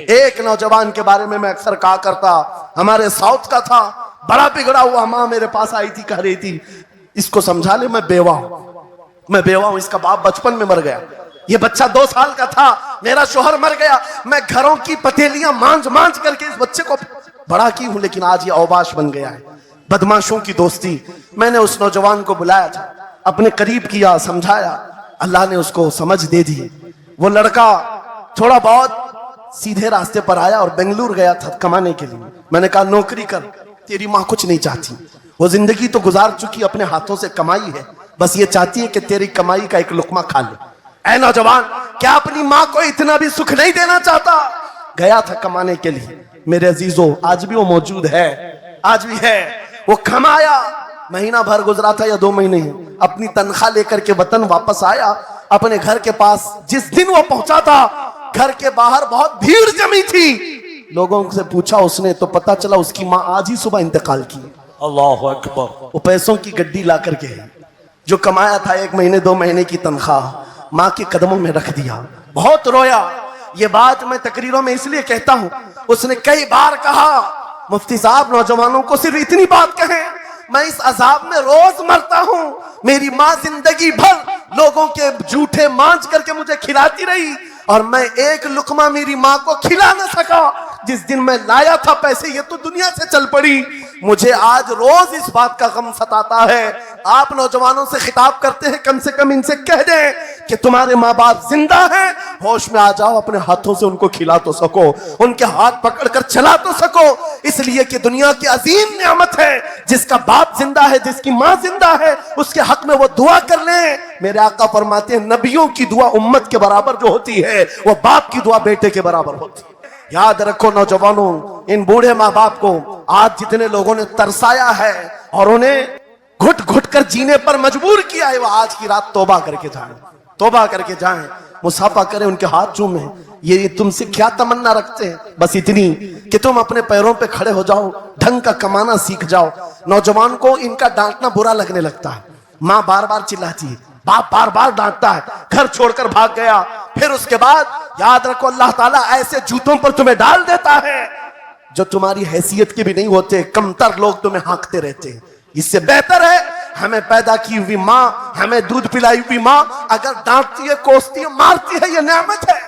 ایک نوجوان کے بارے میں اکثر کہا کرتا، ہمارے ساؤتھ کا تھا، بڑا بگڑا ہوا، ماں میرے پاس آئی تھی، کہہ رہی تھی اس کو سمجھا لے میں بیوہ ہوں، اس کا باپ بچپن میں مر گیا، یہ بچہ 2 سال کا تھا، میرا شوہر مر گیا، میں گھروں کی پتیلیاں مانج کر کے اس بچے کو بڑا کی ہوں، لیکن آج یہ اوباش بن گیا ہے، بدماشوں کی دوستی۔ میں نے اس نوجوان کو بلایا تھا، اپنے قریب کیا، سمجھایا، اللہ نے اس کو سمجھ دے دی۔ وہ لڑکا تھوڑا بہت سیدھے راستے پر آیا اور بنگلور گیا تھا کمانے کے لیے۔ میں نے کہا نوکری کر، تیری ماں کچھ نہیں چاہتی، وہ زندگی تو گزار چکی، اپنے ہاتھوں سے کمائی ہے، بس یہ چاہتی ہے کہ تیری کمائی کا ایک لقمہ کھا لے۔ اے نوجوان، کیا اپنی ماں کو اتنا بھی سکھ نہیں دینا چاہتا؟ گیا تھا کمانے کے لیے۔ میرے عزیزو، آج بھی وہ موجود ہے، آج بھی ہے۔ وہ کمایا، مہینہ بھر گزرا تھا یا 2 مہینے، اپنی تنخواہ لے کر کے وطن واپس آیا، اپنے گھر کے پاس جس دن وہ پہنچا تھا، گھر کے باہر بہت بھیڑ جمی تھی۔ لوگوں سے پوچھا اس نے تو پتا چلا اس کی ماں آج ہی صبح انتقال کی۔ اللہ اکبر۔ وہ پیسوں کی گڈی لا کر کے جو کمایا تھا 1 مہینے 2 مہینے کی تنخواہ ماں کے قدموں میں رکھ دیا۔ بہت رویا۔ یہ بات میں تقریروں میں اس لیے کہتا ہوں، اس نے کئی بار کہا مفتی صاحب نوجوانوں کو صرف اتنی بات کہیں، میں اس عذاب میں روز مرتا ہوں، میری ماں زندگی بھر لوگوں کے جھوٹے مانج کر کے مجھے کھلاتی رہی اور میں ایک لقمہ میری ماں کو کھلا نہ سکا۔ جس دن میں لایا تھا پیسے یہ تو دنیا سے چل پڑی، مجھے آج روز اس بات کا غم ستاتا ہے۔ آپ نوجوانوں سے خطاب کرتے ہیں، کم سے کم ان سے کہہ دیں کہ تمہارے ماں باپ زندہ ہیں، ہوش میں آ جاؤ، اپنے ہاتھوں سے ان کو کھلا تو سکو، ان کے ہاتھ پکڑ کر چلا تو سکو، اس لیے کہ دنیا کی عظیم نعمت ہے جس کا باپ زندہ ہے، جس کی ماں زندہ ہے، اس کے حق میں وہ دعا کر لیں۔ میرے آقا فرماتے ہیں نبیوں کی دعا امت کے برابر جو ہوتی ہے وہ باپ کی دعا بیٹے کے برابر ہوتی ہے۔ یاد رکھو نوجوانوں، ان بوڑھے ماں باپ کو آج جتنے لوگوں نے ترسایا ہے اور انہیں گھٹ گھٹ کر جینے پر مجبور کیا ہے، وہ آج کی رات توبہ کر کے جائیں، توبہ کر کے جائیں، مصافحہ کریں، ان کے ہاتھ چومیں۔ یہ تم سے کیا تمنا رکھتے ہیں؟ بس اتنی کہ تم اپنے پیروں پہ کھڑے ہو جاؤ، ڈھنگ کا کمانا سیکھ جاؤ۔ نوجوان کو ان کا ڈانٹنا برا لگنے لگتا ہے، ماں بار بار چلاتی ہے، باپ بار بار ڈانٹتا ہے، گھر چھوڑ کر بھاگ گیا، پھر اس کے بعد یاد رکھو اللہ تعالیٰ ایسے جوتوں پر تمہیں ڈال دیتا ہے جو تمہاری حیثیت کے بھی نہیں ہوتے، کمتر لوگ تمہیں ہانکتے رہتے ہیں۔ اس سے بہتر ہے ہمیں پیدا کی ہوئی ماں، ہمیں دودھ پلائی ہوئی ماں اگر ڈانٹتی ہے، کوستی ہے، مارتی ہے، یہ نعمت ہے۔